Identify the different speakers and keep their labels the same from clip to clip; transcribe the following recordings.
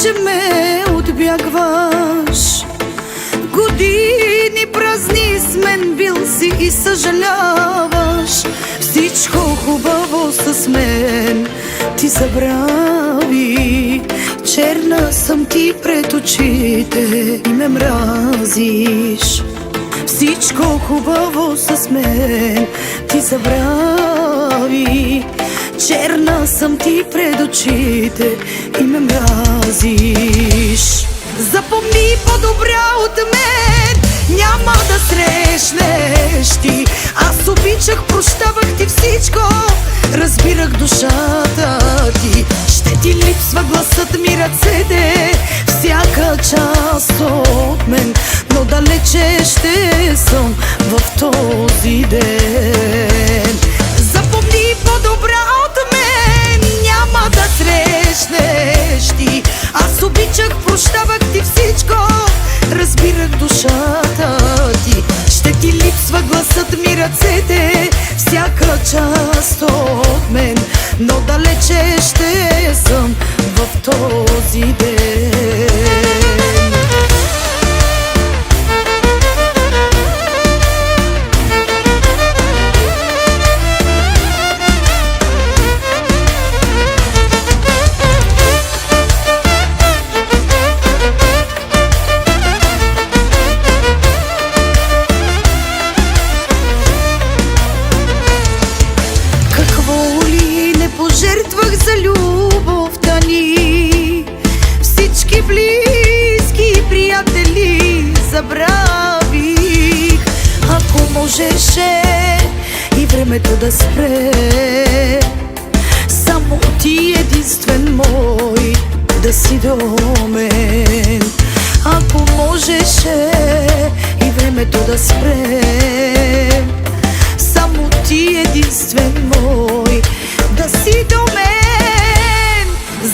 Speaker 1: че ме отбягваш. Години празни с мен бил си и съжаляваш. Всичко хубаво с мен ти забрави. Черна съм ти пред очите и ме мразиш. Всичко хубаво с мен ти забрави. Черна съм ти пред очите и ме мразиш. Запомни, по-добра от мен няма да срещнеш ти. Аз обичах, прощавах ти всичко, разбирах душата ти. Ще ти липсва гласът ми, ръцете, всяка част от мен, но далече ще съм в този ден. Запомни, по-добра от мен няма да срещнеш ти. Аз обичах, прощавах ти всичко, разбирах душата ти. Ще ти липсва гласът ми, ръцете, всяка част от мен, но далече ще съм в този ден. Пожертвах за любовта ни, всички близки и приятели забравих. Ако можеше и времето да спре, само ти единствен мой да си до мен. Ако можеше и времето да спре, само ти единствен мой да си до мен.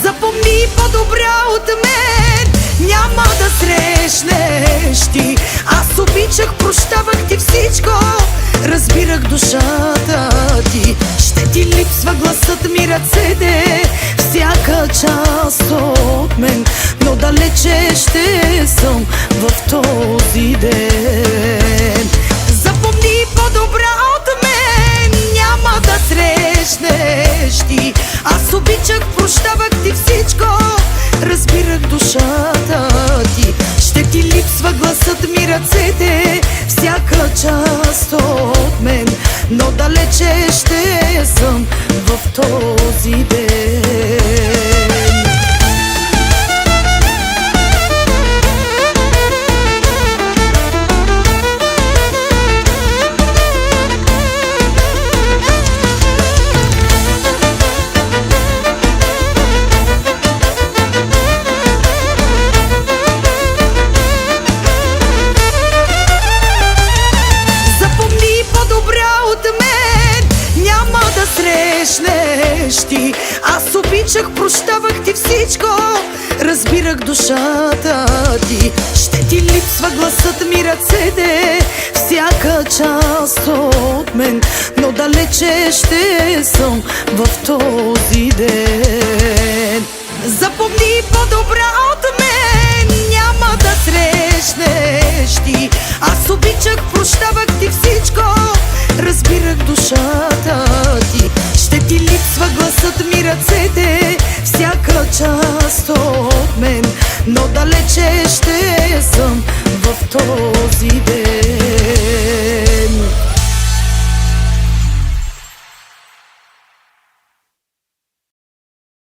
Speaker 1: Запомни, по-добра от мен няма да срещнеш ти. Аз обичах, прощавах ти всичко, разбирах душата ти. Ще ти липсва гласът ми, ръцете, всяка част от мен, но далече ще съм в този ден. Запомни, по-добра от мен няма да срещнеш ти. Аз обичах, прощавах ти всичко, разбирах душата ти. Ще ти липсва гласът ми, ръцете, всяка част от мен, но далече ще съм в този ден. Срещнеш ти. Аз обичах, прощавах ти всичко, разбирах душата ти. Ще ти липсва гласът ми, ръцете, всяка част от мен, но далече ще съм в този ден. Запомни, по-добра от мен няма да срещнеш ти. Аз обичах, прощавах ти всичко, разбирах душата ти. Ще ти липсва гласът ми, ръцете, всяка част от мен, но далече ще съм в този ден.